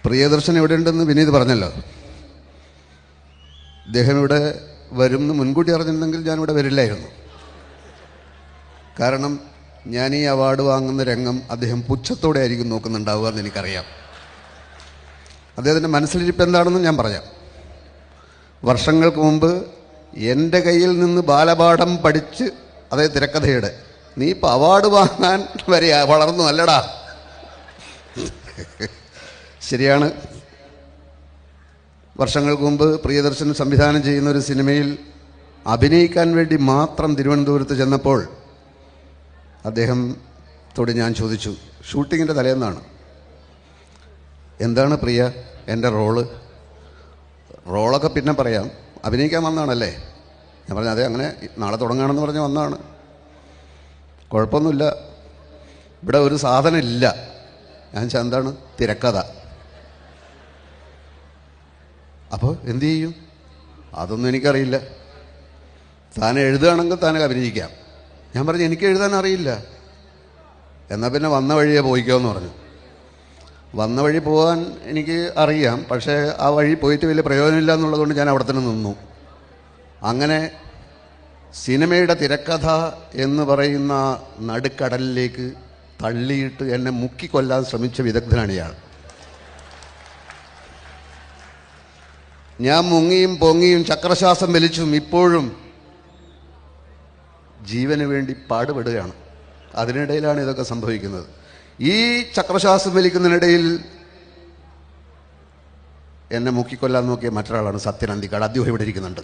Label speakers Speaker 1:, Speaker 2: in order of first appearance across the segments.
Speaker 1: പ്രിയദർശൻ ഇവിടെ ഉണ്ടെന്ന് വിനീത് പറഞ്ഞല്ലോ. അദ്ദേഹം ഇവിടെ വരും എന്ന് മുൻകൂട്ടി അറിഞ്ഞിട്ടുണ്ടെങ്കിൽ ഞാനിവിടെ വരില്ലായിരുന്നു. കാരണം ഞാൻ ഈ അവാർഡ് വാങ്ങുന്ന രംഗം അദ്ദേഹം പുച്ഛത്തോടെ ആയിരിക്കും നോക്കുന്നുണ്ടാവുക എന്ന് എനിക്കറിയാം. അദ്ദേഹത്തിൻ്റെ മനസ്സിലിരിപ്പ് എന്താണെന്ന് ഞാൻ പറയാം. വർഷങ്ങൾക്ക് മുമ്പ് എൻ്റെ കയ്യിൽ നിന്ന് ബാലപാഠം പഠിച്ച്, അതേ തിരക്കഥയുടെ, നീ ഇപ്പം അവാർഡ് വാങ്ങാൻ വരെ വളർന്നു അല്ലടാ. ശരിയാണ്. വർഷങ്ങൾക്ക് മുമ്പ് പ്രിയദർശൻ സംവിധാനം ചെയ്യുന്ന ഒരു സിനിമയിൽ അഭിനയിക്കാൻ വേണ്ടി മാത്രം തിരുവനന്തപുരത്ത് ചെന്നപ്പോൾ അദ്ദേഹത്തോട് ഞാൻ ചോദിച്ചു, ഷൂട്ടിങ്ങിൻ്റെ തലേന്നാണ്, എന്താണ് പ്രിയ എൻ്റെ റോളൊക്കെ പിന്നെ പറയാം, അഭിനയിക്കാൻ വന്നതാണല്ലേ? ഞാൻ പറഞ്ഞു അതെ, അങ്ങനെ നാളെ തുടങ്ങുകയാണെന്ന് പറഞ്ഞ് വന്നതാണ്. കുഴപ്പമൊന്നുമില്ല, ഇവിടെ ഒരു സാധനം ഇല്ല. ഞാൻ വെച്ചാൽ എന്താണ്? തിരക്കഥ. അപ്പോൾ എന്തു ചെയ്യും? അതൊന്നും എനിക്കറിയില്ല. താൻ എഴുതുകയാണെങ്കിൽ താൻ അഭിനയിക്കാം. ഞാൻ പറഞ്ഞു എനിക്ക് എഴുതാൻ അറിയില്ല. എന്നാൽ പിന്നെ വന്ന വഴിയെ പോയിക്കോ എന്ന് പറഞ്ഞു. വന്ന വഴി പോകാൻ എനിക്ക് അറിയാം, പക്ഷേ ആ വഴി പോയിട്ട് വലിയ പ്രയോജനമില്ല എന്നുള്ളതുകൊണ്ട് ഞാൻ അവിടെ തന്നെ നിന്നു. അങ്ങനെ സിനിമയുടെ തിരക്കഥ എന്ന് പറയുന്ന നടുക്കടലിലേക്ക് തള്ളിയിട്ട് എന്നെ മുക്കിക്കൊല്ലാൻ ശ്രമിച്ച വിദഗ്ധനാണ് ഇയാൾ. ഞാൻ മുങ്ങിയും പൊങ്ങിയും ചക്രശ്വാസം വലിച്ചും ഇപ്പോഴും ജീവന് വേണ്ടി പാടുപെടുകയാണ്. അതിനിടയിലാണ് ഇതൊക്കെ സംഭവിക്കുന്നത്. ഈ ചക്രശ്വാസം വലിക്കുന്നതിനിടയിൽ എന്നെ മുക്കിക്കൊല്ലാൻ നോക്കിയ മറ്റൊരാളാണ് സത്യൻ അന്തിക്കാട്. അദ്ദേഹം ഇവിടെ ഇരിക്കുന്നുണ്ട്.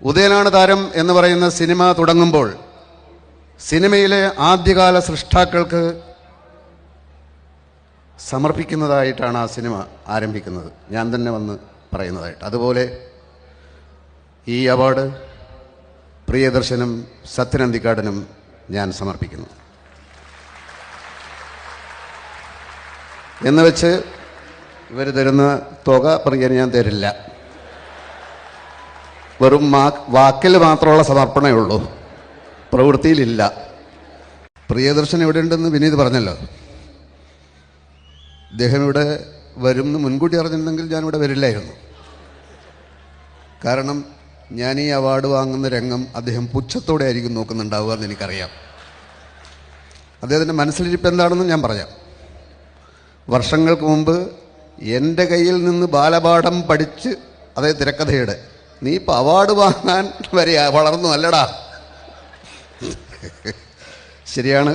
Speaker 1: ഉദയനാണ് താരം എന്ന് പറയുന്ന സിനിമ തുടങ്ങുമ്പോൾ സിനിമയിലെ ആദ്യകാല സൃഷ്ടാക്കൾക്ക് സമർപ്പിക്കുന്നതായിട്ടാണ് ആ സിനിമ ആരംഭിക്കുന്നത്. ഞാൻ തന്നെ വന്ന് പറയുന്നതായിട്ട്. അതുപോലെ ഈ അവാർഡ് പ്രിയദർശനും സത്യൻ അന്തിക്കാടിനും ഞാൻ സമർപ്പിക്കുന്നു. എന്ന് വെച്ച് ഇവർ തരുന്ന തുക പ്രിയന് ഞാൻ തരില്ല. വെറും വാക്കിൽ മാത്രമുള്ള സമർപ്പണമേ ഉള്ളൂ, പ്രവൃത്തിയിലില്ല. പ്രിയദർശൻ ഇവിടെ ഉണ്ടെന്ന് വിനീത് പറഞ്ഞല്ലോ. അദ്ദേഹം ഇവിടെ വരും എന്ന് മുൻകൂട്ടി അറിഞ്ഞിട്ടുണ്ടെങ്കിൽ ഞാനിവിടെ വരില്ലായിരുന്നു. കാരണം ഞാൻ ഈ അവാർഡ് വാങ്ങുന്ന രംഗം അദ്ദേഹം പുച്ഛത്തോടെ ആയിരിക്കും നോക്കുന്നുണ്ടാവുക എന്ന് എനിക്കറിയാം. അദ്ദേഹത്തിൻ്റെ മനസ്സിലിരിപ്പ് എന്താണെന്ന് ഞാൻ പറയാം. വർഷങ്ങൾക്ക് മുമ്പ് എൻ്റെ കയ്യിൽ നിന്ന് ബാലപാഠം പഠിച്ച്, അതേ തിരക്കഥയുടെ, നീ ഇപ്പം അവാർഡ് വാങ്ങാൻ വരെ വളർന്നു അല്ലടാ. ശരിയാണ്.